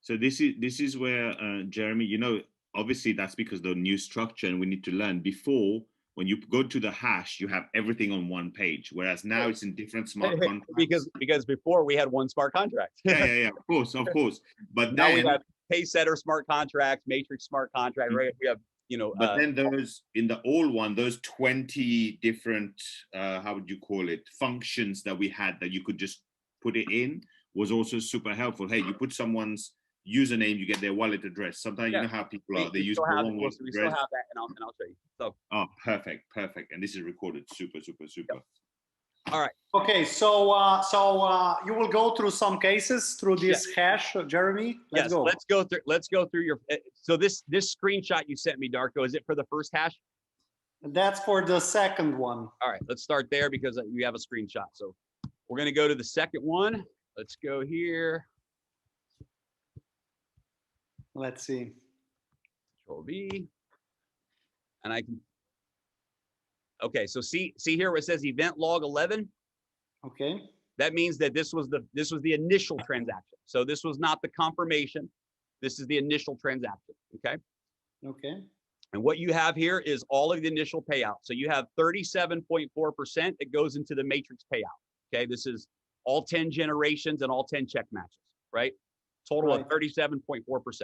So this is where Jeremy, obviously that's because the new structure, and we need to learn before. When you go to the hash, you have everything on one page, whereas now it's in different smart contracts. Because before we had one smart contract. Yeah, of course. But now then we have Pacesetter smart contracts, Matrix smart contract, right? We have, but then those in the old one, those 20 different how would you call it, functions that we had that you could just put it in was also super helpful. Hey, you put someone's username, you get their wallet address. Sometimes you know how people are, they use the wrong wallet we address. still have that, and I'll show you. So perfect. And this is recorded. Super. Yep. All right. Okay, so you will go through some cases through this hash, Jeremy. Let's go. Let's go through your. So this screenshot you sent me, Darko, is it for the first hash? That's for the second one. All right, let's start there because you have a screenshot. So we're going to go to the second one. Let's go here. Let's see. Control V. And I can. Okay, so see here where it says event log 11. Okay. That means that this was the initial transaction. So this was not the confirmation. This is the initial transaction. Okay. Okay. And what you have here is all of the initial payout. So you have 37.4% that goes into the matrix payout. Okay. This is all 10 generations and all 10 check matches, right? Total of 37.4%.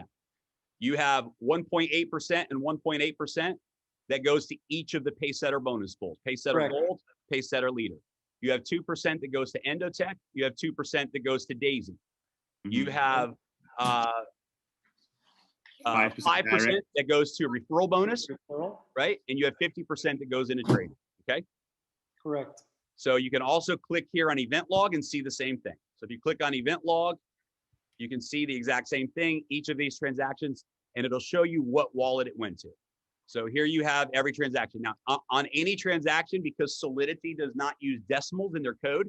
You have 1.8% and 1.8% that goes to each of the Pacesetter bonus pools, Pacesetter Gold, Pacesetter Leader. You have 2% that goes to Endotech. You have 2% that goes to Daisy. You have 5% that goes to referral bonus, right? And you have 50% that goes into trading, okay? Correct. So you can also click here on event log and see the same thing. So if you click on event log, you can see the exact same thing, each of these transactions, and it'll show you what wallet it went to. So here you have every transaction. Now, on any transaction, because Solidity does not use decimals in their code,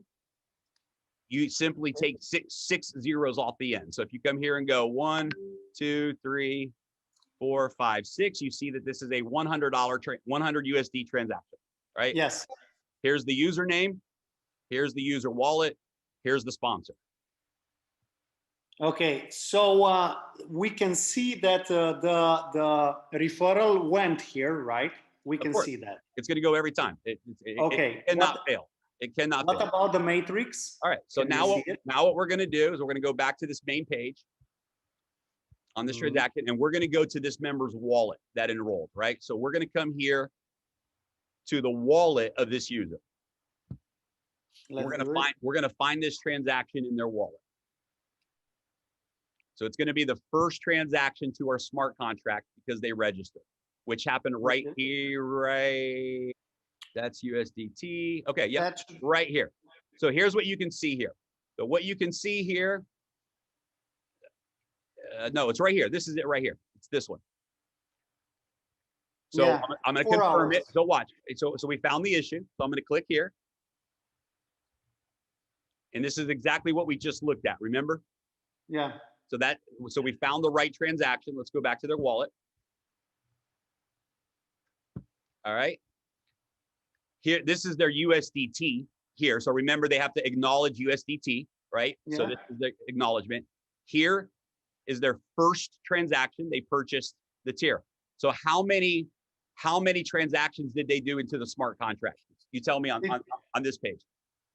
you simply take six zeros off the end. So if you come here and go 1, 2, 3, 4, 5, 6, you see that this is a $100 100 USD transaction, right? Yes. Here's the username. Here's the user wallet. Here's the sponsor. Okay, so we can see that the referral went here, right? We can see that. It's going to go every time. It cannot fail. It cannot fail. What about the matrix? All right, so now what we're going to do is we're going to go back to this main page on this transaction, and we're going to go to this member's wallet that enrolled, right? So we're going to come here to the wallet of this user. We're going to find this transaction in their wallet. So it's going to be the first transaction to our smart contract because they registered, which happened right here, right? That's USDT. Okay, yeah, that's right here. So here's what you can see here. So what you can see here, no, it's right here. This is it right here. It's this one. So yeah, I'm going to confirm it. So watch. So we found the issue. So I'm going to click here. And this is exactly what we just looked at. Remember? Yeah. So we found the right transaction. Let's go back to their wallet. All right. Here, this is their USDT here. So remember, they have to acknowledge USDT, right? Yeah. So this is the acknowledgement. Here is their first transaction. They purchased the tier. So how many transactions did they do into the smart contract? You tell me on this page.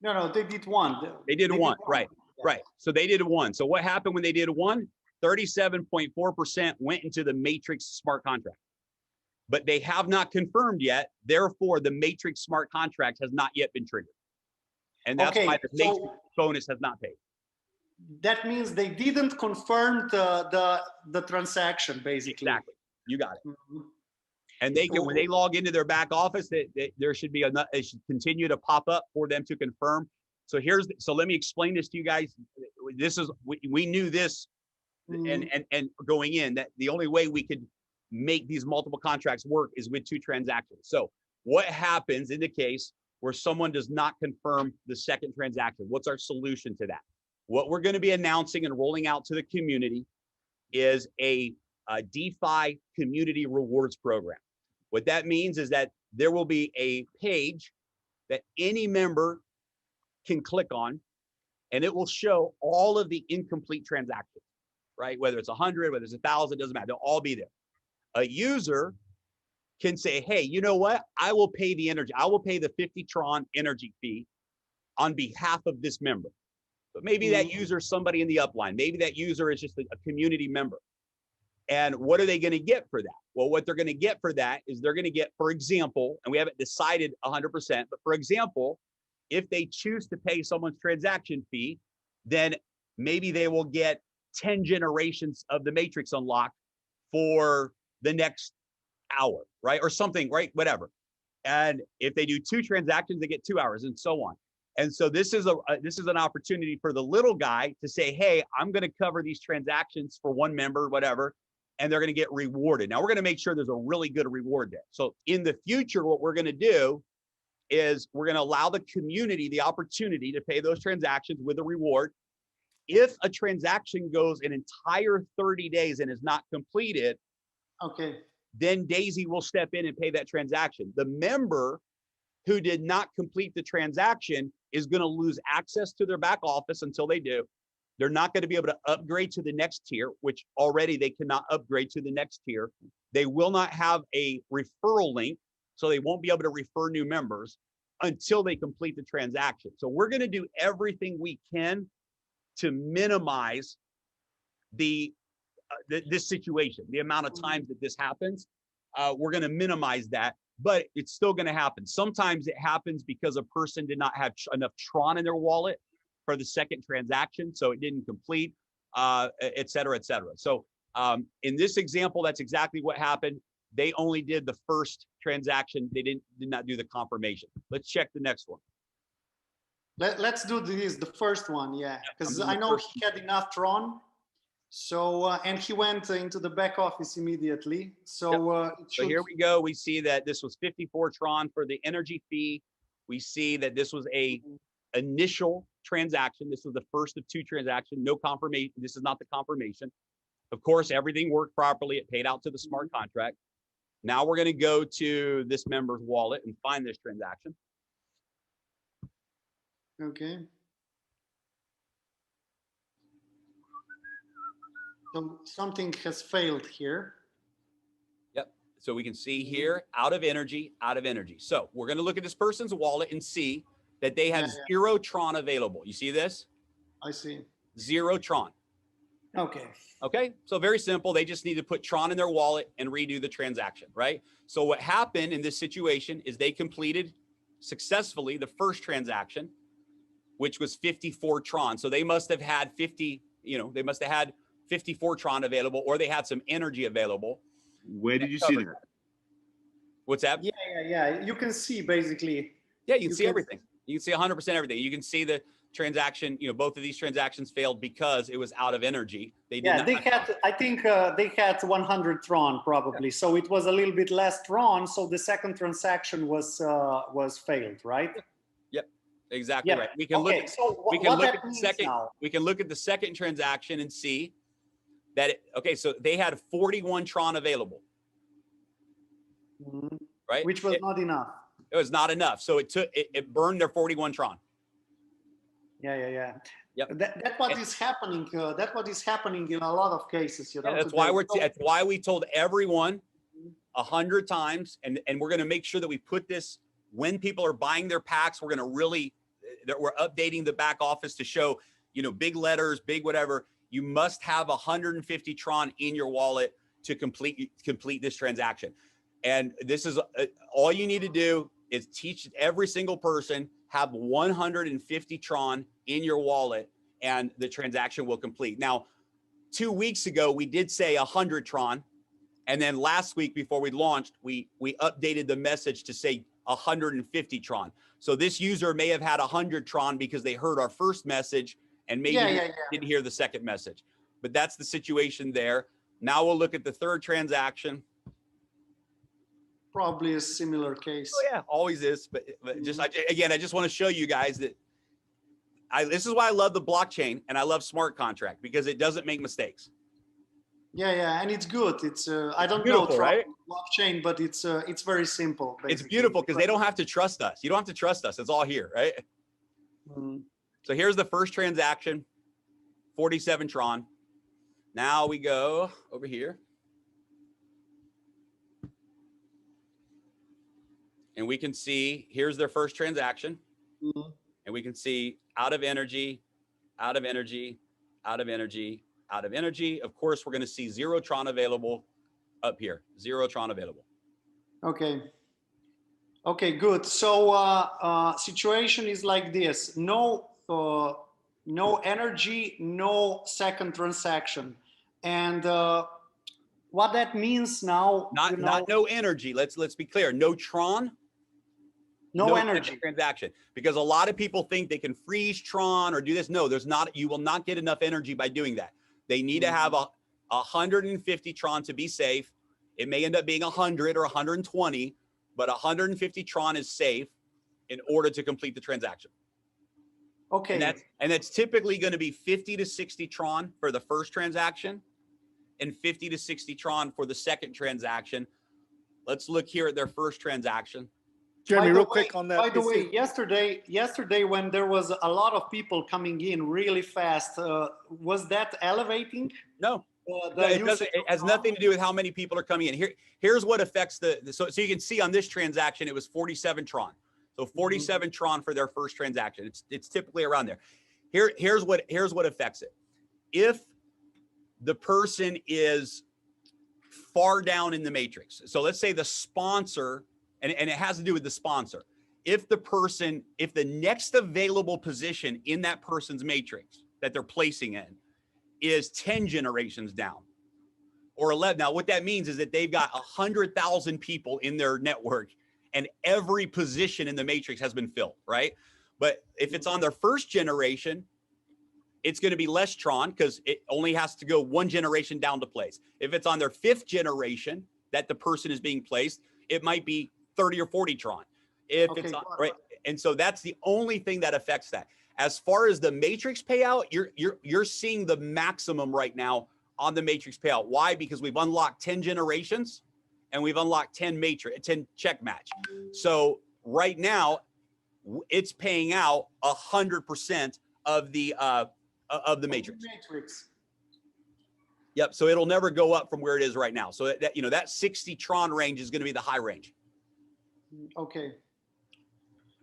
No, they did one. They did one, right? Yeah. Right. So they did one. So what happened when they did one? 37.4% went into the Matrix smart contract. But they have not confirmed yet. Therefore, the Matrix smart contract has not yet been triggered. And that's why the Matrix bonus has not paid. That means they didn't confirm the transaction, basically. Exactly. You got it. Mm-hmm. And they can, when they log into their back office, there should be it should continue to pop up for them to confirm. So so let me explain this to you guys. This is, we knew this and going in, that the only way we could make these multiple contracts work is with 2 transactions. So what happens in the case where someone does not confirm the second transaction? What's our solution to that? What we're going to be announcing and rolling out to the community is a DeFi community rewards program. What that means is that there will be a page that any member can click on, and it will show all of the incomplete transactions. right? Whether it's 100, whether it's 1,000, doesn't matter. They'll all be there. A user can say, hey, you know what? I will pay the energy. I will pay the 50 Tron energy fee on behalf of this member. But maybe that user is somebody in the upline. Maybe that user is just a community member. And what are they going to get for that? Well, what they're going to get for that is they're going to get, for example, and we haven't decided 100%, but for example, if they choose to pay someone's transaction fee, then maybe they will get 10 generations of the matrix unlocked for the next hour, right? Or something, right? Whatever. And if they do 2 transactions, they get 2 hours and so on. And so this is an opportunity for the little guy to say, hey, I'm going to cover these transactions for one member, whatever, and they're going to get rewarded. Now we're going to make sure there's a really good reward there. So in the future, what we're going to do is we're going to allow the community the opportunity to pay those transactions with a reward. If a transaction goes an entire 30 days and is not completed, Okay. then Daisy will step in and pay that transaction. The member who did not complete the transaction is going to lose access to their back office until they do. They're not going to be able to upgrade to the next tier, which already they cannot upgrade to the next tier. They will not have a referral link, so they won't be able to refer new members until they complete the transaction. So we're going to do everything we can to minimize this situation, the amount of times that this happens. We're going to minimize that, but it's still going to happen. Sometimes it happens because a person did not have enough Tron in their wallet for the second transaction, so it didn't complete, et cetera, et cetera. So in this example, that's exactly what happened. They only did the first transaction. They did not do the confirmation. Let's check the next one. Let's do the first one, yeah, because I know he had enough Tron. So, and he went into the back office immediately. So, so here we go. We see that this was 54 Tron for the energy fee. We see that this was a initial transaction. This was the first of 2 transactions. No confirmation. This is not the confirmation. Of course, everything worked properly. It paid out to the smart contract. Now we're going to go to this member's wallet and find this transaction. Okay. So something has failed here. Yep. So we can see here, out of energy, out of energy. So we're going to look at this person's wallet and see that they have 0 Tron available. You see this? I see. 0 Tron. Okay. Okay. So very simple. They just need to put Tron in their wallet and redo the transaction, right? So what happened in this situation is they completed successfully the first transaction, which was 54 Tron. So they must have had 50, they must have had 54 Tron available, or they had some energy available. Where did you see that? What's that? Yeah. You can see basically. Yeah, you can see everything. You can see 100% everything. You can see the transaction, both of these transactions failed because it was out of energy. They did not. I think they had 100 Tron probably. Yeah. So it was a little bit less Tron. So the second transaction was failed, right? Yep, exactly right. We can look at the second transaction and see that so they had 41 Tron available. Mm-hmm. Right? Which was not enough. It was not enough. So it burned their 41 Tron. Yeah. Yep. That's what is happening. That's what is happening in a lot of cases. That's why we told everyone 100 times, and we're going to make sure that we put this when people are buying their packs. We're going to we're updating the back office to show, big letters, big whatever. You must have 150 Tron in your wallet to complete this transaction. And this is all you need to do is teach every single person, have 150 Tron in your wallet, and the transaction will complete. Now, 2 weeks ago, we did say 100 Tron. And then last week before we launched, we updated the message to say 150 Tron. So this user may have had 100 Tron because they heard our first message and maybe didn't hear the second message. But that's the situation there. Now we'll look at the third transaction. Probably a similar case. Oh yeah, always is. But just again, I just want to show you guys that this is why I love the blockchain and I love smart contract, because it doesn't make mistakes. Yeah, and it's good. It's I don't know right? blockchain, but it's very simple. Basically. It's beautiful because they don't have to trust us. You don't have to trust us. It's all here, right? Mm-hmm. So here's the first transaction, 47 Tron. Now we go over here. And we can see, here's their first transaction. Mhm. And we can see out of energy, out of energy, out of energy, out of energy. Of course, we're going to see 0 Tron available up here. 0 Tron available. Okay. Okay, good. So situation is like this: no energy, no second transaction, and what that means now, Not no energy. Let's be clear. No Tron. no second energy. transaction, because a lot of people think they can freeze Tron or do this. No, there's not. You will not get enough energy by doing that. They need to have 150 Tron to be safe. It may end up being 100 or 120, but 150 Tron is safe in order to complete the transaction. Okay. And that's typically going to be 50 to 60 Tron for the first transaction and 50 to 60 Tron for the second transaction. Let's look here at their first transaction. Jeremy, real quick on that. By the way, yesterday when there was a lot of people coming in really fast, was that elevating? No, it has nothing to do with how many people are coming in. Here's what affects so you can see on this transaction, it was 47 Tron. So 47 Tron for their first transaction. It's typically around there. Here's what affects it. If the person is far down in the matrix, so let's say the sponsor, and it has to do with the sponsor. If the next available position in that person's matrix that they're placing in is 10 generations down or 11. Now, what that means is that they've got 100,000 people in their network and every position in the matrix has been filled, right? But if it's on their first generation, it's going to be less Tron because it only has to go 1 generation down to place. If it's on their 5th generation that the person is being placed, it might be 30 or 40 Tron. It's on, right. And so that's the only thing that affects that. As far as the matrix payout, you're seeing the maximum right now on the matrix payout. Why? Because we've unlocked 10 generations and we've unlocked 10 check match. So right now it's paying out 100% of the matrix. Yep. So it'll never go up from where it is right now. So that 60 Tron range is going to be the high range. Okay.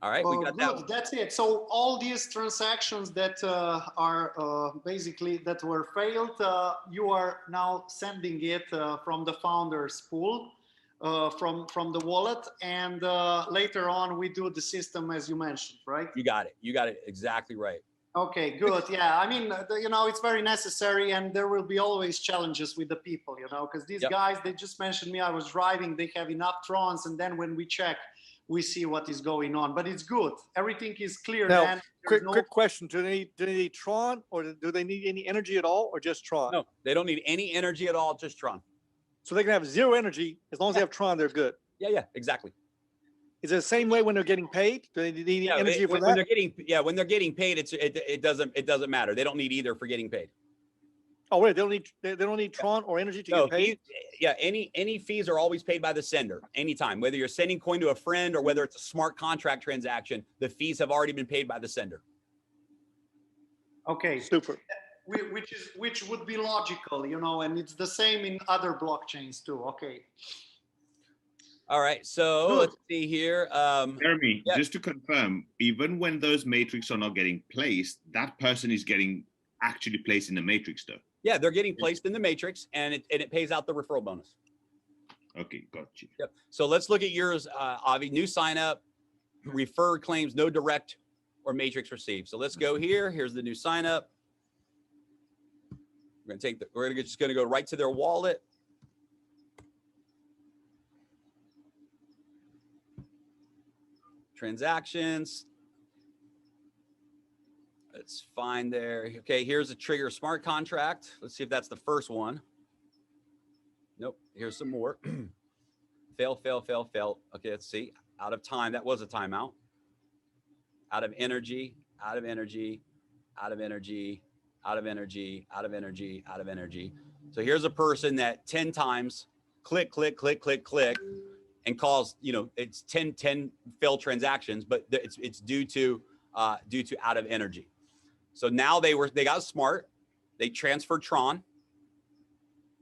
All right. We got that. That's it. So all these transactions that are basically that were failed, you are now sending it from the founders pool, from the wallet, and later on we do the system as you mentioned, right? You got it. You got it exactly right. Okay, good. Yeah, I mean, it's very necessary, and there will be always challenges with the people, because these guys, they just mentioned me. I was driving, they have enough Trons, and then when we check, we see what is going on. But it's good. Everything is clear. Now, quick question: do they need Tron, or do they need any energy at all, or just Tron? No, they don't need any energy at all, just Tron. So they can have 0 energy as long as they have Tron. They're good. Yeah, exactly. Is it the same way when they're getting paid? Do they need energy for that? When they're getting paid, it doesn't matter. They don't need either for getting paid. Oh wait, they don't need Tron or energy to get paid? Any fees are always paid by the sender anytime. Whether you're sending coin to a friend or whether it's a smart contract transaction, the fees have already been paid by the sender. Okay. Super. Which would be logical, and it's the same in other blockchains too. Okay. All right, so let's see here. Jeremy, just to confirm, even when those matrix are not getting placed, that person is getting actually placed in the matrix though. Yeah, they're getting placed in the matrix and it pays out the referral bonus. Okay, got you. Yep. So let's look at yours, Avi. New sign up, referred claims, no direct or matrix received. So let's go here. Here's the new sign up. We're just gonna go right to their wallet. Transactions. Let's find there. Okay, here's a trigger smart contract. Let's see if that's the first one. Nope. Here's some more. Fail. Okay, let's see. Out of time. That was a timeout. Out of energy. Out of energy. Out of energy. Out of energy. Out of energy. Out of energy. So here's a person that 10 times click, and calls, it's 10 failed transactions, but it's due to out of energy. So now they got smart. They transferred Tron.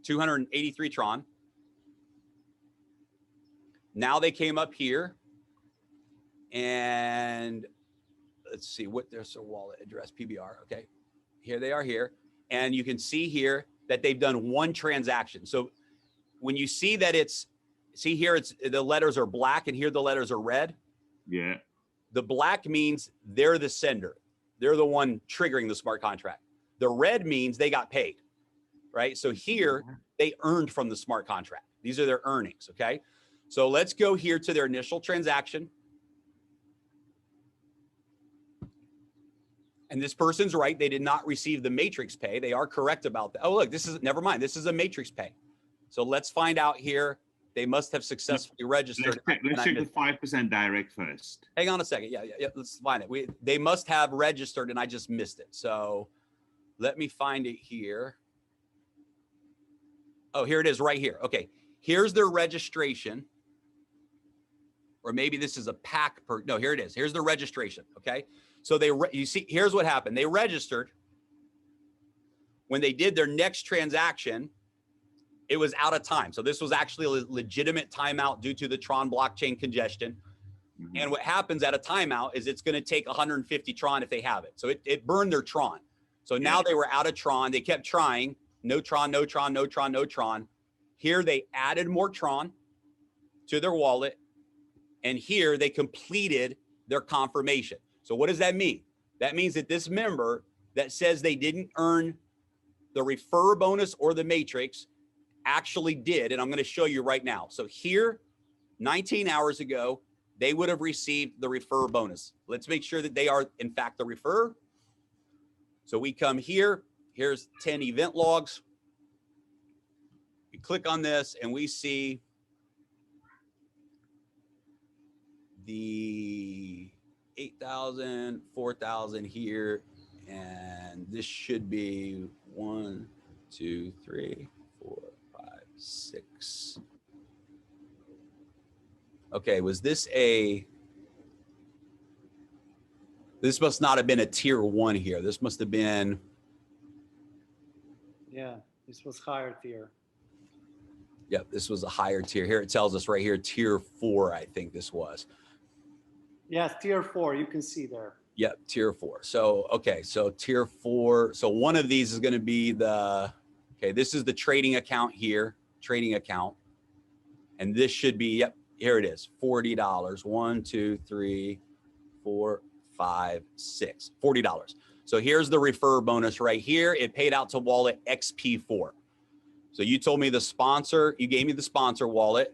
283 Tron. Now they came up here and let's see what there's a wallet address PBR. Okay, here they are here. And you can see here that they've done one transaction. So when you see that see here, the letters are black and here the letters are red. Yeah. The black means they're the sender. They're the one triggering the smart contract. The red means they got paid, right? So here they earned from the smart contract. These are their earnings, okay? So let's go here to their initial transaction. And this person's right. They did not receive the matrix pay. They are correct about that. Oh, look, never mind. This is a matrix pay. So let's find out here. They must have successfully registered. Let's check the 5% direct first. Hang on a second. Yeah. Let's find it. They must have registered and I just missed it. So let me find it here. Oh, here it is right here. Okay. Here's their registration. Or maybe this is a pack no, here it is. Here's the registration. Okay. So you see, here's what happened. They registered. When they did their next transaction, it was out of time. So this was actually a legitimate timeout due to the Tron blockchain congestion. Mm-hmm. And what happens at a timeout is it's going to take 150 Tron if they have it. So it burned their Tron. So now they were out of Tron. They kept trying. No Tron, no Tron, no Tron, no Tron. Here they added more Tron to their wallet. And here they completed their confirmation. So what does that mean? That means that this member that says they didn't earn the refer bonus or the matrix actually did. And I'm going to show you right now. So here, 19 hours ago, they would have received the refer bonus. Let's make sure that they are in fact the refer. So we come here, here's 10 event logs. We click on this and we see the 8,000, 4,000 here. And this should be 1, 2, 3, 4, 5, 6. Okay, was this this must not have been a tier 1 here. This must have been. Yeah, this was higher tier. Yep, this was a higher tier. Here it tells us right here, tier 4, I think this was. Yes, tier 4, you can see there. Yep, tier 4. So, okay, so tier 4. So one of these is going to be okay, this is the trading account here, trading account. And this should be, yep, here it is, $40. 1, 2, 3, 4, 5, 6, $40. So here's the refer bonus right here. It paid out to wallet XP4. So you told me the sponsor, you gave me the sponsor wallet.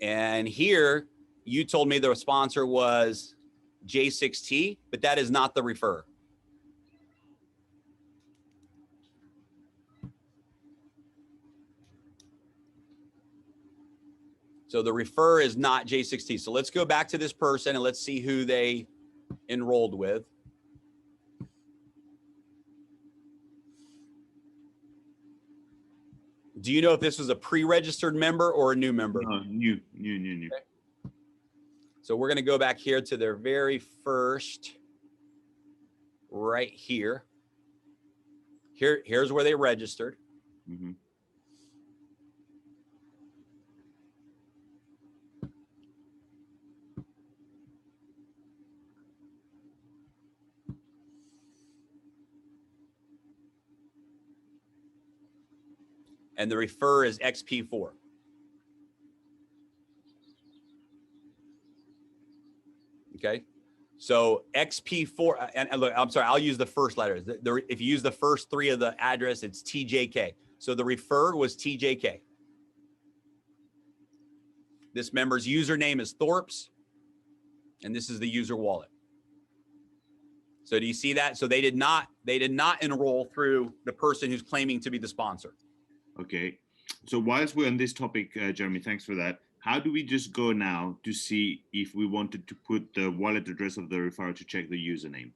And here you told me the sponsor was J6T, but that is not the refer. So the refer is not J6T. So let's go back to this person and let's see who they enrolled with. Do you know if this was a pre-registered member or a new member? No, new. Okay. So we're going to go back here to their very first, right here. Here's where they registered. Mm-hmm. And the refer is XP4. Okay. So XP4, and look, I'm sorry, I'll use the first letters. If you use the first 3 of the address, it's TJK. So the refer was TJK. This member's username is Thorpe's, and this is the user wallet. So do you see that? So they did not enroll through the person who's claiming to be the sponsor. Okay, so whilst we're on this topic, Jeremy, thanks for that. How do we just go now to see if we wanted to put the wallet address of the referrer to check the username?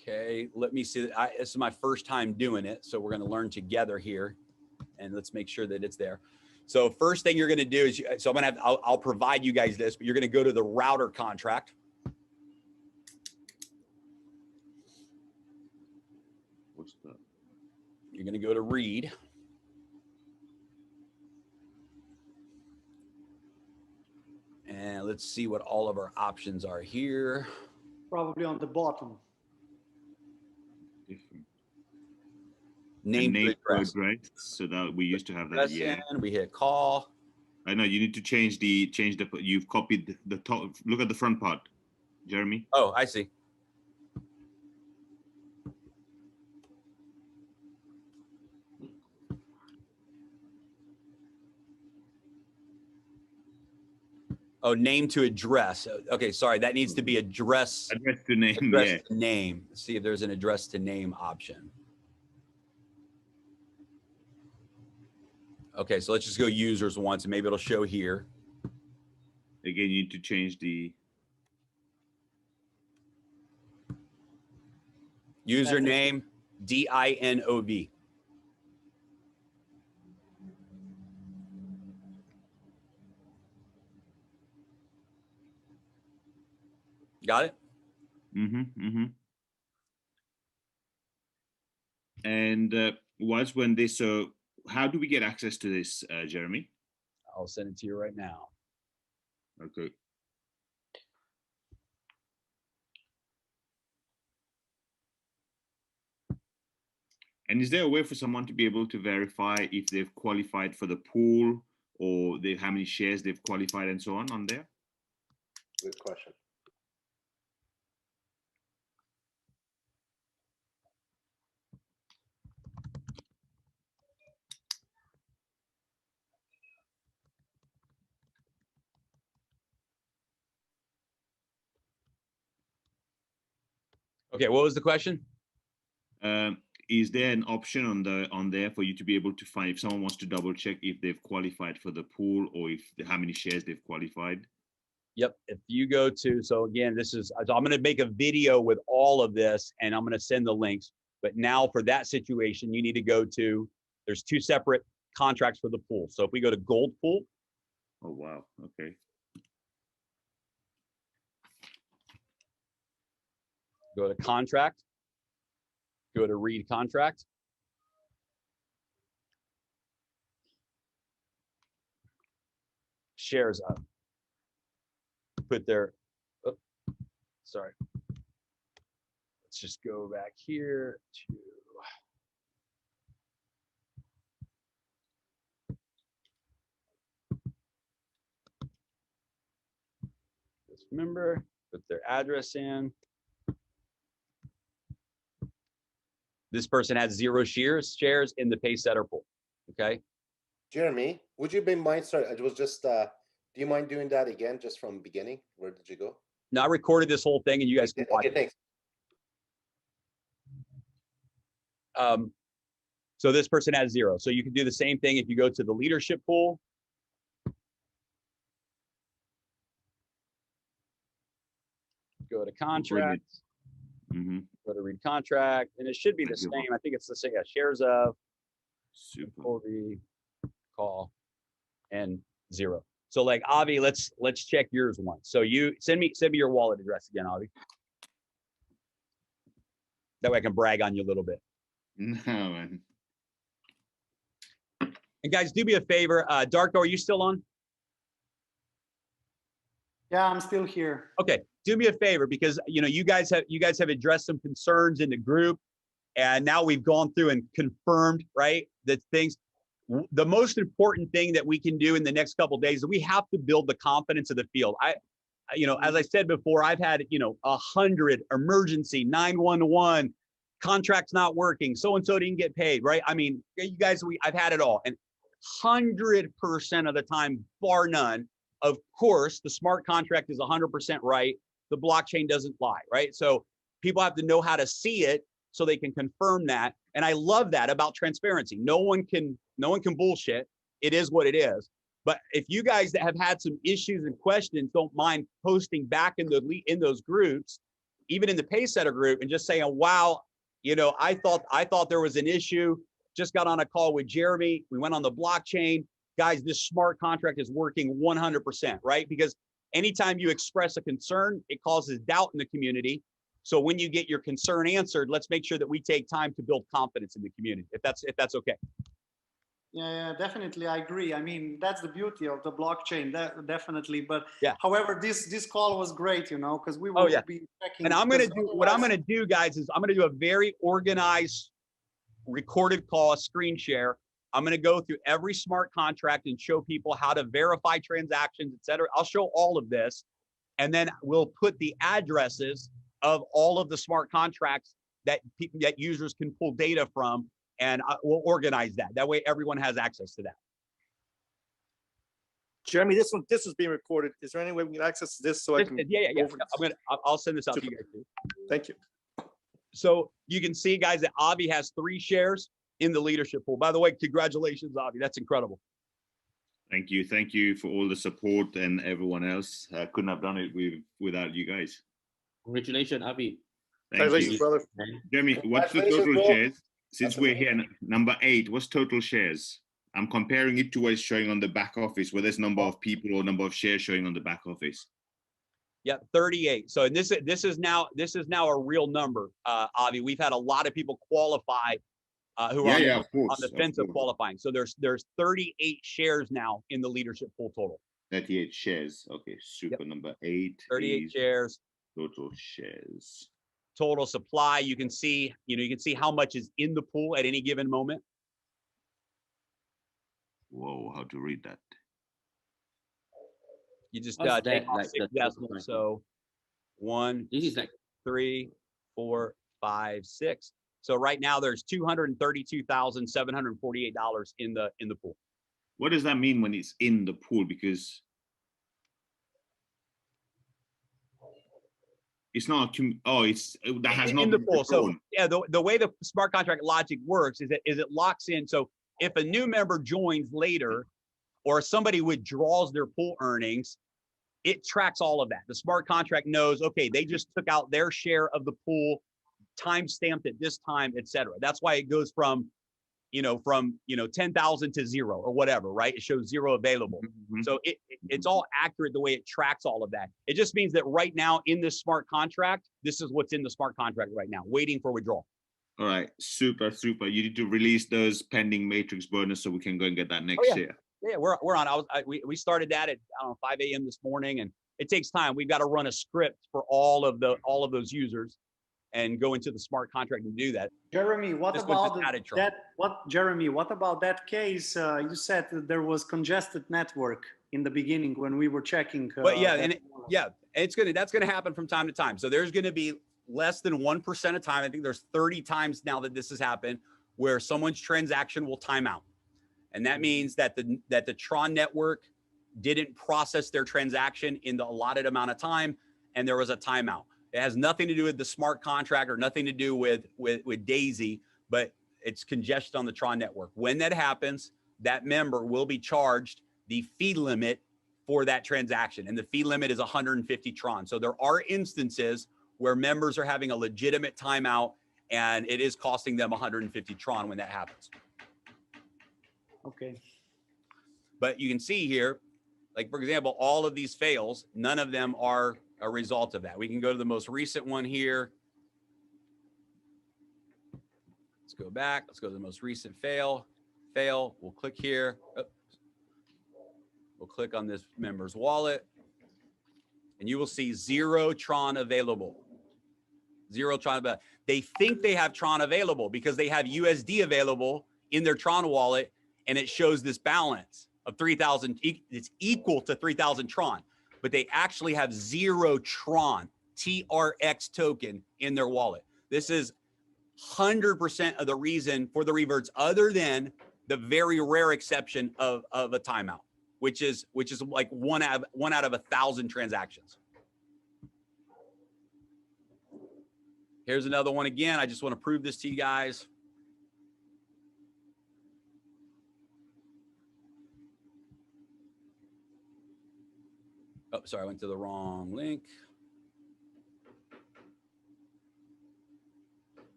Okay, let me see. This is my first time doing it, so we're going to learn together here, and let's make sure that it's there. So first thing you're going to do is, so I'm going to I'll provide you guys this, but you're going to go to the router contract. What's that? You're going to go to read. And let's see what all of our options are here. Probably on the bottom. Different. Name to address. Right? So that we used to have that. Yeah. We hit call. I know you need to change the. You've copied the top. Look at the front part, Jeremy. Oh, I see. Oh, name to address. Okay, sorry. That needs to be address. Address to name. Address Yeah. to name. Let's see if there's an address to name option. Okay, so let's just go users once, and maybe it'll show here. Again, you need to change the. Username, DINOV. Got it? And was when this. So, how do we get access to this, Jeremy? I'll send it to you right now. Okay. And is there a way for someone to be able to verify if they've qualified for the pool or how many shares they've qualified and so on there? Good question. Okay, what was the question? Is there an option on there for you to be able to find if someone wants to double check if they've qualified for the pool or if how many shares they've qualified? Yep. If you go to, so again, I'm going to make a video with all of this and I'm going to send the links. But now for that situation, you need to go to, there's two separate contracts for the pool. So if we go to Gold Pool. Oh, wow. Okay. Go to contract. Go to read contract. Shares up. Put their, oh, sorry. Let's just go back here to. This member, put their address in. This person has 0 shares in the Pacesetter pool. Okay. Jeremy, would you be mind? Sorry, it was just. Do you mind doing that again, just from beginning? Where did you go? No, I recorded this whole thing, and you guys can watch Okay, thanks. it. So this person has 0. So you can do the same thing if you go to the leadership pool. Go to contract. Go to read contract, and it should be the same. I think it's the same. Yeah, shares of. Super. Call and 0. So like Avi, let's check yours once. So you send me your wallet address again, Avi. That way I can brag on you a little bit. No, man. And guys, do me a favor. Darko, are you still on? Yeah, I'm still here. Okay, do me a favor because you guys have addressed some concerns in the group, and now we've gone through and confirmed, right, that things. The most important thing that we can do in the next couple of days is we have to build the confidence of the field. As I said before, I've had 100 emergency 911 contracts not working, so and so didn't get paid, right? I mean, you guys, I've had it all, and 100% of the time, bar none. Of course, the smart contract is 100% right. The blockchain doesn't lie, right? So people have to know how to see it so they can confirm that. And I love that about transparency. No one can bullshit. It is what it is. But if you guys that have had some issues and questions don't mind posting back in those groups, even in the Pacesetter group, and just saying, wow, I thought there was an issue. Just got on a call with Jeremy. We went on the blockchain. Guys, this smart contract is working 100%, right? Because anytime you express a concern, it causes doubt in the community. So when you get your concern answered, let's make sure that we take time to build confidence in the community, if that's okay. Yeah, definitely. I agree. I mean, that's the beauty of the blockchain, definitely. But Yeah. however, this call was great, you know, because we will Oh, yeah. be checking. And I'm going to because do, what I'm otherwise- going to do, guys, is I'm going to do a very organized recorded call, screen share. I'm going to go through every smart contract and show people how to verify transactions, et cetera. I'll show all of this. And then we'll put the addresses of all of the smart contracts that people, that users can pull data from, and we'll organize that. That way everyone has access to that. Jeremy, this is being recorded. Is there any way we can access this so I can? Yeah. go over this? I'll send this out to you guys too. Thank you. So you can see, guys, that Avi has 3 shares in the leadership pool. By the way, congratulations, Avi. That's incredible. Thank you for all the support and everyone else. I couldn't have done it without you guys. Congratulations, Avi. Thank Congratulations, you. brother. Jeremy, what's the Congratulations, total bro. shares? Since we're here, number 8, what's total shares? I'm comparing it to what is showing on the back office, whether it's number of people or number of shares showing on the back office. Yep, 38. So this is now a real number, Avi. We've had a lot of people qualify who are Yeah, of course. on the fence of qualifying. So there's 38 shares now in the leadership pool total. 38 shares. Okay, super. Number 8. 38 is shares. Total shares. Total supply. You can see, you can see how much is in the pool at any given moment. Whoa, how to read that? You just What's take that, off like 6 the total decimals. So 1, This is like 3, 4, 5, 6. So right now there's $232,748 in the pool. What does that mean when it's in the pool? Because it's not that has not in the been pool. So withdrawn. yeah, the way the smart contract logic works is it locks in. So if a new member joins later, or somebody withdraws their pool earnings, it tracks all of that. The smart contract knows, okay, they just took out their share of the pool, time stamped at this time, et cetera. That's why it goes from 10,000 to 0 or whatever, right? It shows 0 available. Mhm. So it's all accurate the way it tracks all of that. It just means that right now in this smart contract, this is what's in the smart contract right now, waiting for withdrawal. All right, super. You need to release those pending matrix burners so we can go and get that next year. Yeah, we're on. We started that at 5 a.m. this morning, and it takes time. We've got to run a script for all of those users and go into the smart contract and do that. Jeremy, what This was about just added Tron. Jeremy, what about that case? You said that there was congested network in the beginning when we were checking. But that's gonna happen from time to time. So there's gonna be less than 1% of time. I think there's 30 times now that this has happened where someone's transaction will time out. And that means that the Tron network didn't process their transaction in the allotted amount of time, and there was a timeout. It has nothing to do with the smart contract or nothing to do with Daisy, but it's congestion on the Tron network. When that happens, that member will be charged the fee limit for that transaction, and the fee limit is 150 Tron. So there are instances where members are having a legitimate timeout, and it is costing them 150 Tron when that happens. Okay. But you can see here, like for example, all of these fails, none of them are a result of that. We can go to the most recent one here. Let's go back. Let's go to the most recent fail. We'll click here. We'll click on this member's wallet, and you will see 0 Tron available. 0 Tron available. They think they have Tron available because they have USD available in their Tron wallet, and it shows this balance of 3,000. It's equal to 3,000 Tron, but they actually have 0 Tron, TRX token in their wallet. This is 100% of the reason for the reverts, other than the very rare exception of a timeout, which is like one out of 1,000 transactions. Here's another one again. I just want to prove this to you guys. Oh, sorry, I went to the wrong link.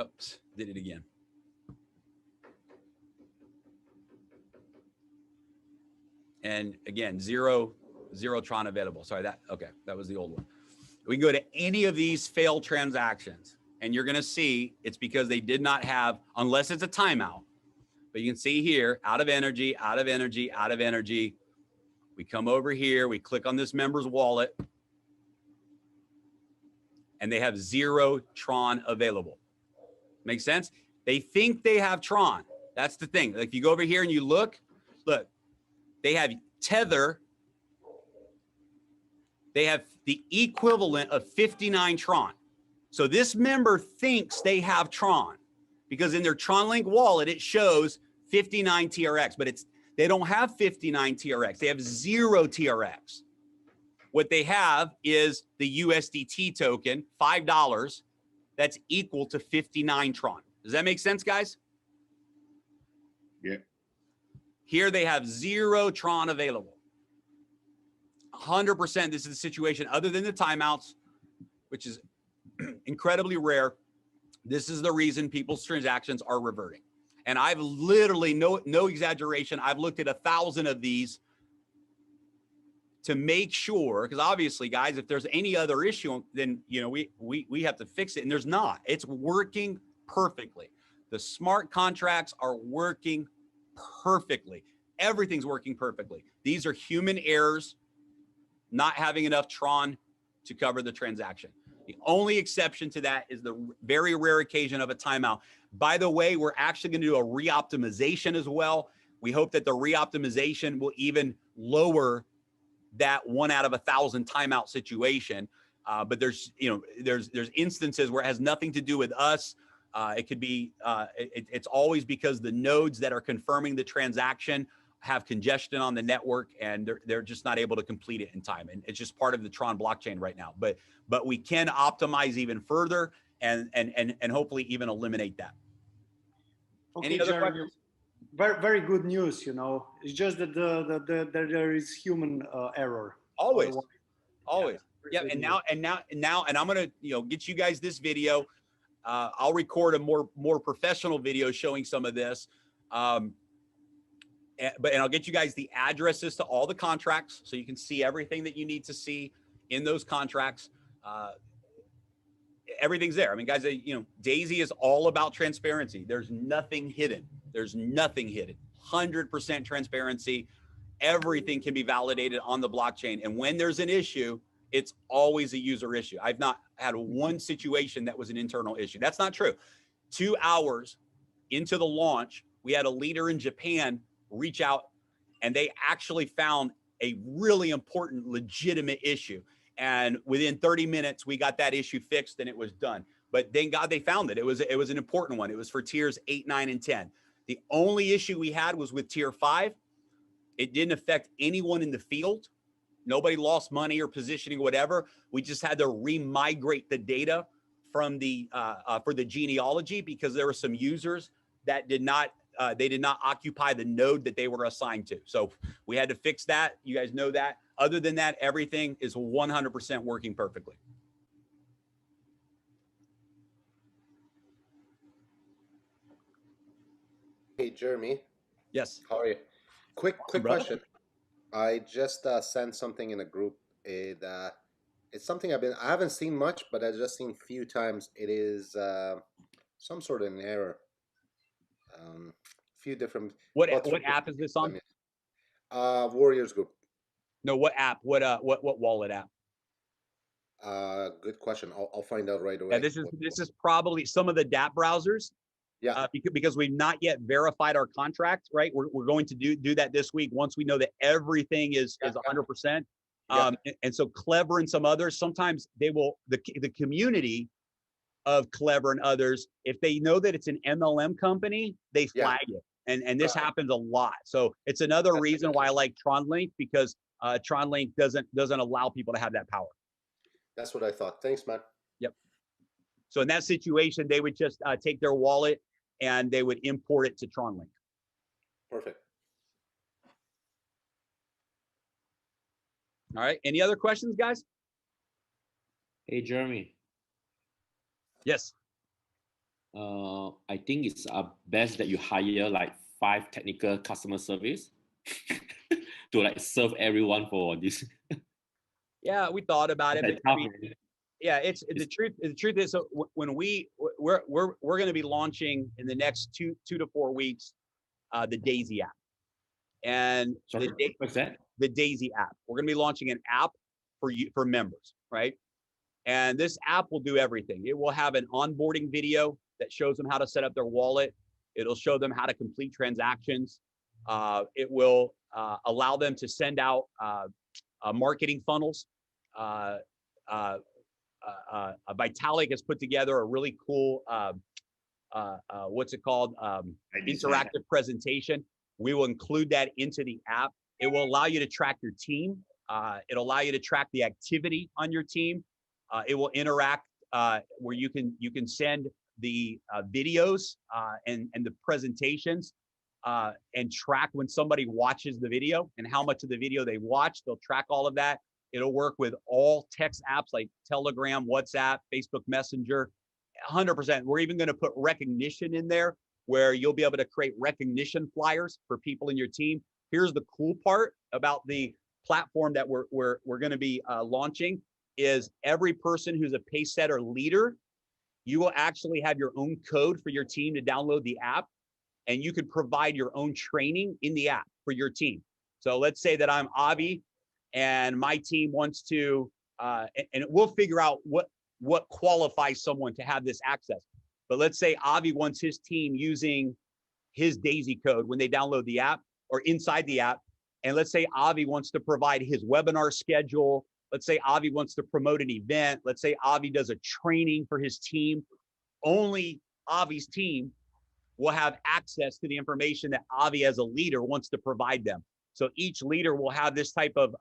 Oops, did it again. And again, zero Tron available. Sorry, that was the old one. We go to any of these failed transactions, and you're going to see it's because they did not have, unless it's a timeout. But you can see here, out of energy, out of energy, out of energy. We come over here, we click on this member's wallet, and they have 0 Tron available. Make sense? They think they have Tron. That's the thing. Like, if you go over here and you look, they have Tether. They have the equivalent of 59 Tron. So this member thinks they have Tron because in their TronLink wallet, it shows 59 TRX, but they don't have 59 TRX. They have 0 TRX. What they have is the USDT token, $5, that's equal to 59 Tron. Does that make sense, guys? Yeah. Here they have 0 Tron available. 100%, this is the situation, other than the timeouts, which is incredibly rare. This is the reason people's transactions are reverting. And I've literally, no exaggeration, I've looked at 1,000 of these to make sure, because obviously, guys, if there's any other issue, then we have to fix it, and there's not. It's working perfectly. The smart contracts are working perfectly. Everything's working perfectly. These are human errors, not having enough Tron to cover the transaction. The only exception to that is the very rare occasion of a timeout. By the way, we're actually going to do a re-optimization as well. We hope that the re-optimization will even lower that 1 out of 1,000 timeout situation. But there's instances where it has nothing to do with us. It could be, it's always because the nodes that are confirming the transaction have congestion on the network, and they're just not able to complete it in time. And it's just part of the Tron blockchain right now. But we can optimize even further and hopefully even eliminate that. Okay, Any other Jeremy, questions? very, very good news, It's just that there is human error. Always. Otherwise, Yeah. And now, and I'm going to, get you guys this video. I'll record a more professional video showing some of this. And I'll get you guys the addresses to all the contracts so you can see everything that you need to see in those contracts. Everything's there. I mean, guys, Daisy is all about transparency. There's nothing hidden. 100% transparency. Everything can be validated on the blockchain. And when there's an issue, it's always a user issue. I've not had one situation that was an internal issue. That's not true. 2 hours into the launch, we had a leader in Japan reach out, and they actually found a really important, legitimate issue. And within 30 minutes, we got that issue fixed and it was done. But thank God they found it. It was an important one. It was for tiers 8, 9, and 10. The only issue we had was with tier 5. It didn't affect anyone in the field. Nobody lost money or positioning or whatever. We just had to remigrate the data from the for the genealogy because there were some users that did not occupy the node that they were assigned to. So we had to fix that. You guys know that. Other than that, everything is 100% working perfectly. Hey, Jeremy. Yes. How are you? Quick brother. question. I just sent something in a group. It's something I haven't seen much, but I've just seen a few times. It is some sort of an error. Few different. What app is this on? Warriors Group. No, what app? What wallet app? Good question. I'll find out right away. Yeah, this is probably some of the DApp browsers. Yeah. Because we've not yet verified our contract, right? We're going to do that this week once we know that everything is 100%. And so Clever and some others, sometimes they will, the community of Clever and others, if they know that it's an MLM company, they flag it. And this happens a lot. So it's another reason why I like TronLink, because TronLink doesn't allow people to have that power. That's what I thought. Thanks, man. Yep. So in that situation, they would just take their wallet and they would import it to TronLink. Perfect. All right. Any other questions, guys? Hey, Jeremy. Yes. I think it's best that you hire like 5 technical customer service to like serve everyone for this. Yeah, we thought about it. But, Yeah, it's the truth. The truth is, so when we're going to be launching in the next 2 to 4 weeks, the Daisy app, and Sorry, what's that? the Daisy app. We're going to be launching an app for members, right? And this app will do everything. It will have an onboarding video that shows them how to set up their wallet. It'll show them how to complete transactions. It will allow them to send out marketing funnels. Vitalik has put together a really cool, what's it called? Interactive presentation. We will include that into the app. It will allow you to track your team. It'll allow you to track the activity on your team. It will interact where you can send the videos and the presentations and track when somebody watches the video and how much of the video they watch. They'll track all of that. It'll work with all text apps like Telegram, WhatsApp, Facebook Messenger, 100%. We're even going to put recognition in there where you'll be able to create recognition flyers for people in your team. Here's the cool part about the platform that we're going to be launching is every person who's a Pacesetter leader, you will actually have your own code for your team to download the app, and you can provide your own training in the app for your team. So let's say that I'm Avi and my team wants to, and we'll figure out what qualifies someone to have this access. But let's say Avi wants his team using his Daisy code when they download the app or inside the app. And let's say Avi wants to provide his webinar schedule. Let's say Avi wants to promote an event. Let's say Avi does a training for his team. Only Avi's team will have access to the information that Avi as a leader wants to provide them. So each leader will have this type of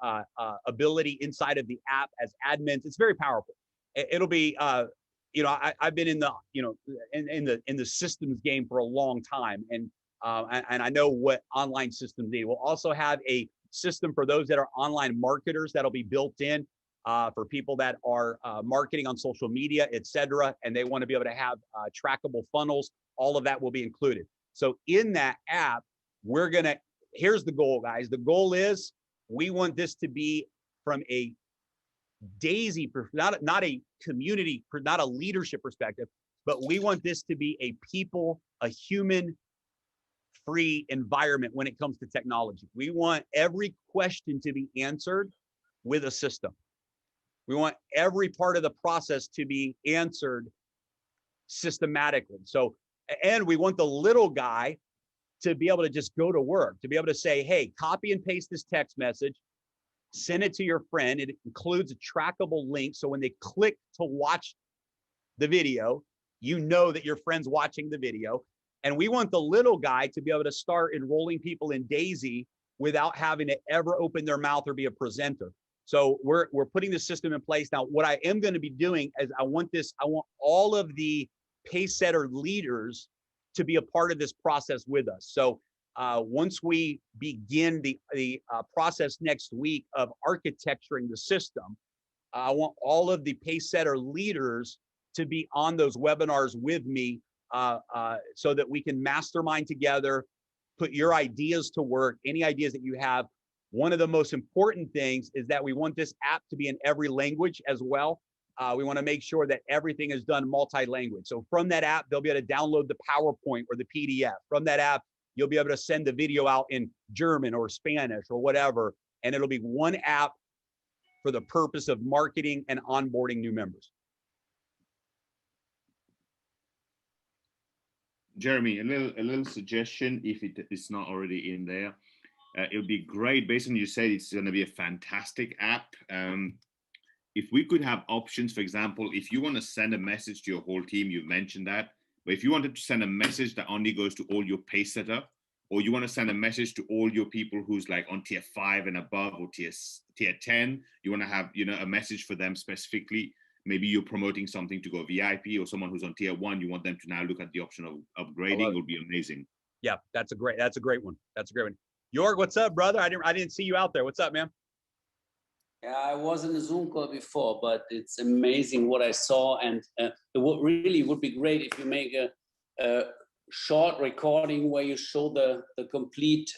ability inside of the app as admins. It's very powerful. It'll be, I've been in the, in the systems game for a long time, and I know what online systems need. We'll also have a system for those that are online marketers that'll be built in for people that are marketing on social media, etc. And they want to be able to have trackable funnels. All of that will be included. So in that app, here's the goal, guys. The goal is we want this to be from a Daisy, not a community, not a leadership perspective, but we want this to be a human-free environment when it comes to technology. We want every question to be answered with a system. We want every part of the process to be answered systematically. So, and we want the little guy to be able to just go to work, to be able to say, hey, copy and paste this text message, send it to your friend. It includes a trackable link. So when they click to watch the video, you know that your friend's watching the video. And we want the little guy to be able to start enrolling people in Daisy without having to ever open their mouth or be a presenter. So we're putting the system in place. Now, what I am going to be doing is I want all of the Pacesetter leaders to be a part of this process with us. So once we begin the process next week of architecturing the system, I want all of the Pacesetter leaders to be on those webinars with me so that we can mastermind together, put your ideas to work, any ideas that you have. One of the most important things is that we want this app to be in every language as well. We want to make sure that everything is done multi-language. So from that app, they'll be able to download the PowerPoint or the PDF. From that app, you'll be able to send the video out in German or Spanish or whatever. And it'll be one app for the purpose of marketing and onboarding new members. Jeremy, a little suggestion, if it's not already in there. It would be great, based on you said it's going to be a fantastic app. If we could have options, for example, if you want to send a message to your whole team, you mentioned that, but if you wanted to send a message that only goes to all your Pacesetter, or you want to send a message to all your people who's like on tier 5 and above, or tier 10, you want to have, a message for them specifically. Maybe you're promoting something to go VIP, or someone who's on tier 1, you want them to now look at the option of upgrading. It would be amazing. Yeah, that's a great one. That's a great one. Jorg, what's up, brother? I didn't see you out there. What's up, man? Yeah, I was in a Zoom call before, but it's amazing what I saw. And it would be great if you make a short recording where you show the complete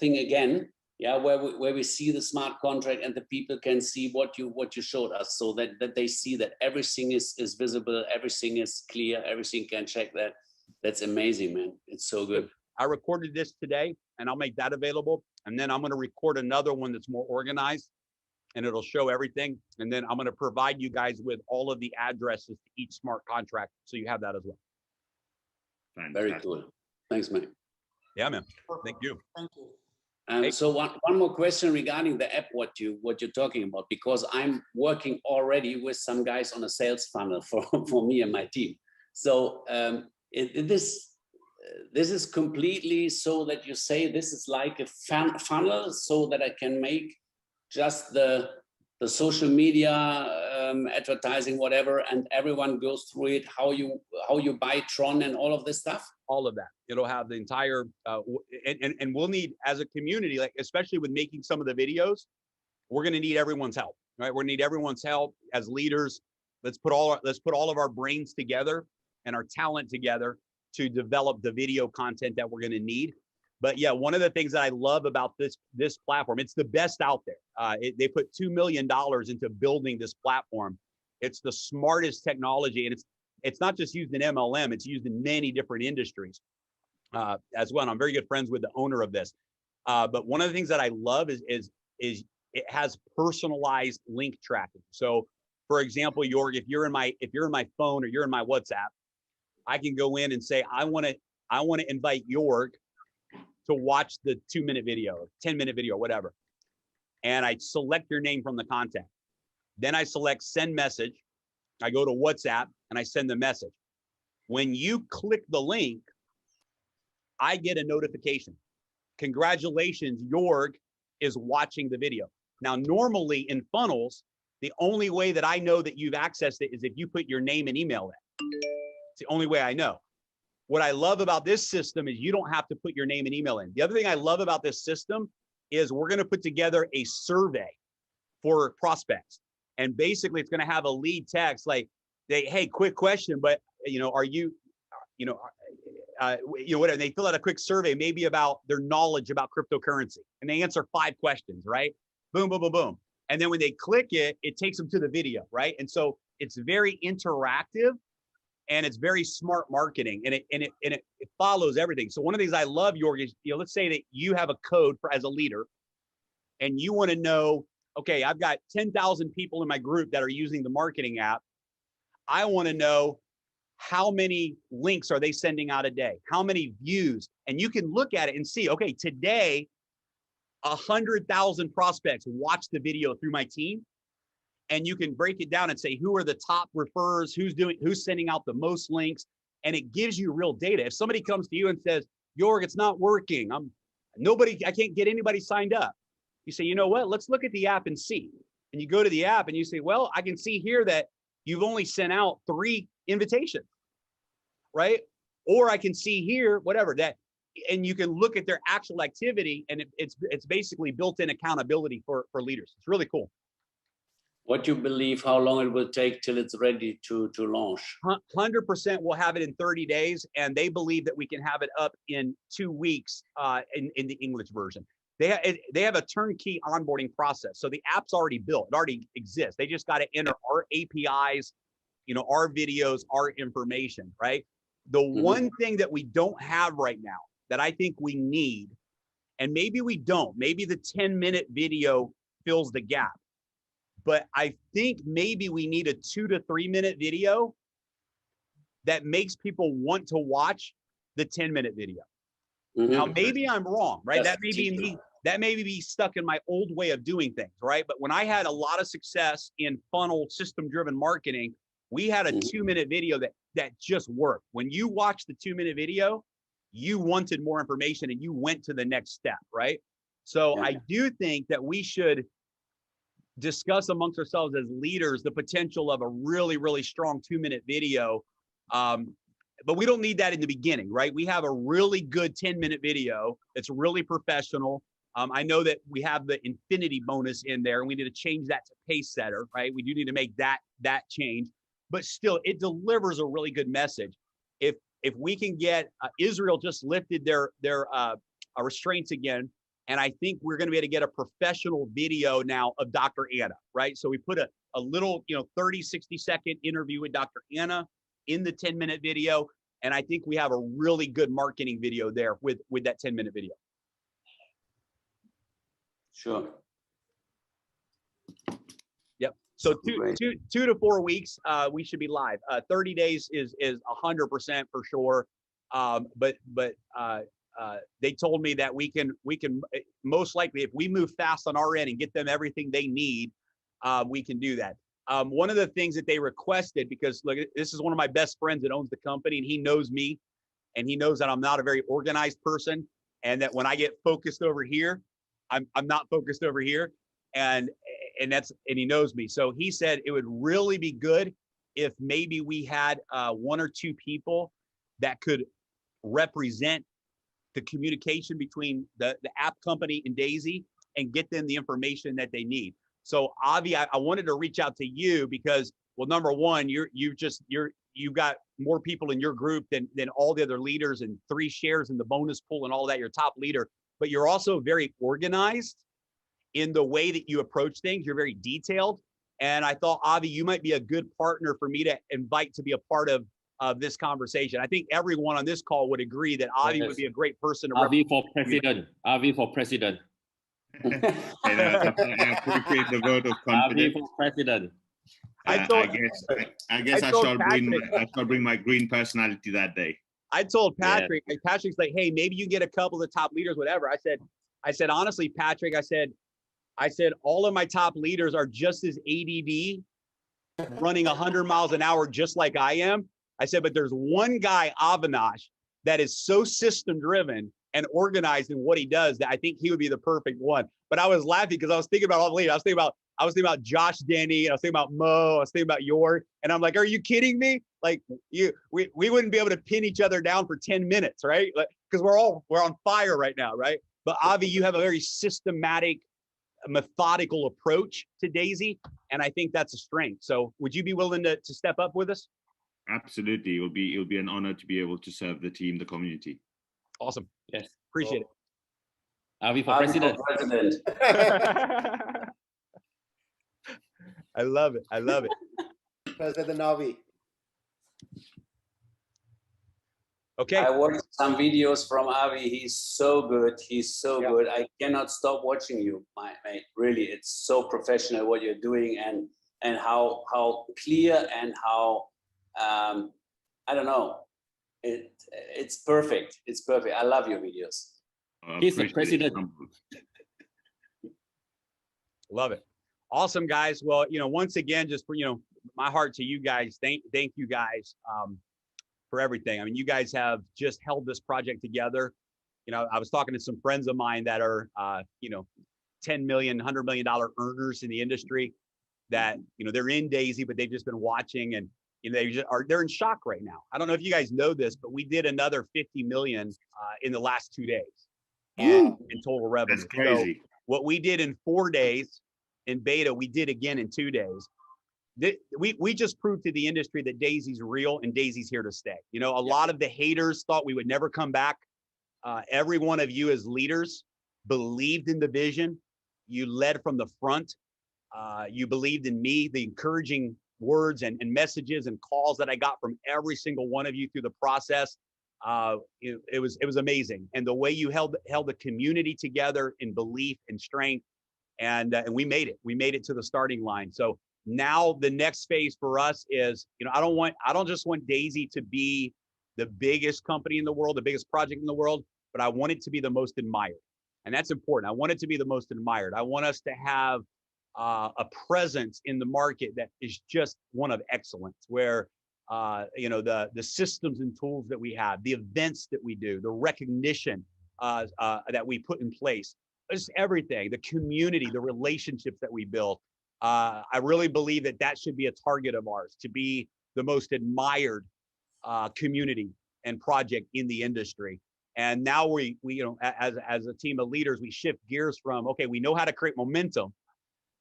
thing again, yeah, where we see the smart contract and the people can see what you showed us, so that they see that everything is visible, everything is clear, everything can check that. That's amazing, man. It's so good. I recorded this today and I'll make that available. And then I'm going to record another one that's more organized and it'll show everything. And then I'm going to provide you guys with all of the addresses to each smart contract. So you have that as well. Very cool. Thanks, man. Yeah, man. Thank you. Thank you. So one more question regarding the app, what you're talking about, because I'm working already with some guys on a sales funnel for me and my team. So this is completely so that you say this is like a funnel, so that I can make just the social media advertising, whatever, and everyone goes through it, how you buy Tron and all of this stuff. All of that. It'll have the entire and we'll need, as a community, like especially with making some of the videos, we're going to need everyone's help, right? We're going to need everyone's help as leaders. Let's put all of our brains together and our talent together to develop the video content that we're going to need. But yeah, one of the things that I love about this platform, it's the best out there. They put $2 million into building this platform. It's the smartest technology, and it's not just used in MLM, it's used in many different industries as well. And I'm very good friends with the owner of this. But one of the things that I love is it has personalized link tracking. So for example, Jorg, if you're in my phone or you're in my WhatsApp, I can go in and say, I want to invite Jorg to watch the 2-minute video, 10-minute video, whatever. And I select your name from the contact. Then I select send message. I go to WhatsApp and I send the message. When you click the link, I get a notification. Congratulations, Jorg is watching the video. Now, normally in funnels, the only way that I know that you've accessed it is if you put your name and email in. It's the only way I know. What I love about this system is you don't have to put your name and email in. The other thing I love about this system is we're going to put together a survey for prospects. And basically it's going to have a lead text like, hey, quick question, but are you, whatever. They fill out a quick survey, maybe about their knowledge about cryptocurrency. And they answer 5 questions, right? Boom, boom, boom, boom. And then when they click it, it takes them to the video, right? And so it's very interactive. And it's very smart marketing, and it follows everything. So one of the things I love, Jorg, is let's say that you have a code as a leader, and you want to know, okay, I've got 10,000 people in my group that are using the marketing app. I want to know how many links are they sending out a day, how many views, and you can look at it and see, okay, today 100,000 prospects watch the video through my team. And you can break it down and say, who are the top referrers, who's sending out the most links, and it gives you real data. If somebody comes to you and says, Jorg, it's not working, I can't get anybody signed up. You say, you know what, let's look at the app and see. And you go to the app and you say, well, I can see here that you've only sent out 3 invitations, right? Or I can see here, whatever that, and you can look at their actual activity, and it's basically built-in accountability for leaders. It's really cool. What you believe, how long it will take till it's ready to launch? 100% we'll have it in 30 days, and they believe that we can have it up in 2 weeks in the English version. They have a turnkey onboarding process. So the app's already built, it already exists. They just got to enter our APIs, our videos, our information, right? The one thing that we don't have right now that I think we need, and maybe we don't, maybe the 10-minute video fills the gap. But I think maybe we need a 2 to 3 minute video that makes people want to watch the 10-minute video. Now, maybe I'm wrong, right? That may be me. That may be stuck in my old way of doing things, right? But when I had a lot of success in funnel system-driven marketing, we had a 2-minute video that just worked. When you watch the 2-minute video, you wanted more information and you went to the next step, right? So I do think that we should discuss amongst ourselves as leaders the potential of a really, really strong 2-minute video. But we don't need that in the beginning, right? We have a really good 10-minute video that's really professional. I know that we have the infinity bonus in there, and we need to change that to pace setter, right? We do need to make that change, but still it delivers a really good message. If we can get Israel just lifted their restraints again And I think we're going to be able to get a professional video now of Dr. Anna, right? So we put a little, 30, 60-second interview with Dr. Anna in the 10-minute video. And I think we have a really good marketing video there with that 10-minute video. Sure. Yep. So Great. 2 to 4 weeks, we should be live. 30 days is 100% for sure. But they told me that we can most likely, if we move fast on our end and get them everything they need, we can do that. One of the things that they requested, because look, this is one of my best friends that owns the company, and he knows me, and he knows that I'm not a very organized person, and that when I get focused over here, I'm not focused over here, and he knows me. So he said it would really be good if maybe we had 1 or 2 people that could represent the communication between the app company and Daisy and get them the information that they need. So Avi, I wanted to reach out to you because, well, number one, you've got more people in your group than all the other leaders, and 3 shares in the bonus pool and all that. You're top leader, but you're also very organized in the way that you approach things. You're very detailed. And I thought, Avi, you might be a good partner for me to invite to be a part of this conversation. I think everyone on this call would agree that Avi would be a great person to Avi for president. Avi for president. And I appreciate the vote of Avi confidence. for president. I told I told shall bring my green personality that day. I told Patrick, Patrick's like, hey, maybe you can get a couple of the top leaders, whatever. I said, honestly, Patrick, I said, all of my top leaders are just as ADD, running 100 miles an hour, just like I am. I said, but there's one guy, Avinash, that is so system driven and organized in what he does that I think he would be the perfect one. But I was laughing because I was thinking about all the leaders. I was thinking about Josh Denny. I was thinking about Mo. I was thinking about York. And I'm like, are you kidding me? Like we wouldn't be able to pin each other down for 10 minutes, right? Like, because we're on fire right now, right? But Avi, you have a very systematic, methodical approach to Daisy, and I think that's a strength. So would you be willing to step up with us? Absolutely. It'll be an honor to be able to serve the team, the community. Awesome. Yes. Appreciate Avi for Avi for president. president. it. I love it. I love it. President Avi. Okay. I watched some videos from Avi. He's so good. He's so good. I cannot stop watching you, my mate. Really, it's so professional what you're doing, and how clear and how I don't know. It's perfect. It's perfect. I love your videos. He's the Appreciate it. president. Love it. Awesome, guys. Well, once again, just for, my heart to you guys. Thank you guys for everything. I mean, you guys have just held this project together. I was talking to some friends of mine that are, 10 million, $100 million earners in the industry that, they're in Daisy, but they've just been watching, and they're in shock right now. I don't know if you guys know this, but we did another 50 million in the last 2 days in total revenue. That's crazy. So what we did in 4 days in beta, we did again in 2 days. We just proved to the industry that Daisy's real and Daisy's here to stay. A lot of the haters thought we would never come back. Every one of you as leaders believed in the vision. You led from the front. You believed in me, the encouraging words and messages and calls that I got from every single one of you through the process. It was amazing. And the way you held the community together in belief and strength. And we made it. We made it to the starting line. So now the next phase for us is, I don't just want Daisy to be the biggest company in the world, the biggest project in the world, but I want it to be the most admired. And that's important. I want it to be the most admired. I want us to have a presence in the market that is just one of excellence, where the systems and tools that we have, the events that we do, the recognition that we put in place, just everything, the community, the relationships that we build. I really believe that should be a target of ours, to be the most admired community and project in the industry. And now we as a team of leaders, we shift gears from, okay, we know how to create momentum.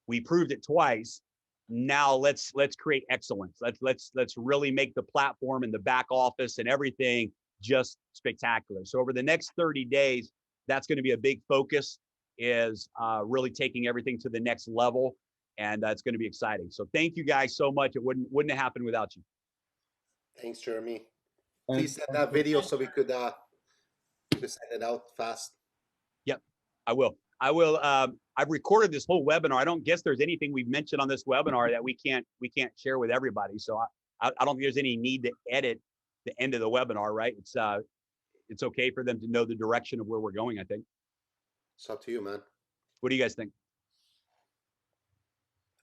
We proved it twice. Now let's create excellence. Let's really make the platform and the back office and everything just spectacular. So over the next 30 days, that's going to be a big focus. is really taking everything to the next level, and it's going to be exciting. So thank you guys so much. It wouldn't have happened without you. Thanks, Jeremy. Please send that video so we could send it out fast. Yep, I will. I've recorded this whole webinar. I don't guess there's anything we've mentioned on this webinar that we can't share with everybody. So I don't think there's any need to edit the end of the webinar, right? It's okay for them to know the direction of where we're going, I think. It's up to you, man. What do you guys think?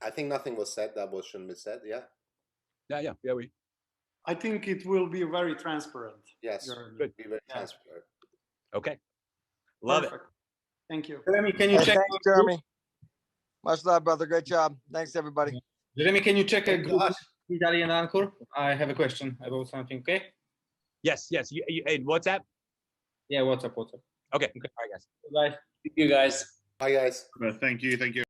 I think nothing was said that shouldn't be said. Yeah. Yeah. I think it will be very transparent. Yes. Jeremy. Good. Be very Yeah. transparent. Okay. Love Perfect. Thank you. Jeremy, can you check? Thanks, Jeremy. Much love, brother. Great job. Thanks, everybody. Jeremy, can you check a Thank you, group Ash. Italian Anchor? I have a question about something. Okay. it. Yes. And WhatsApp? Yeah. WhatsApp. Okay. All right, guys. Bye. Thank you guys. Bye, guys. Thank you.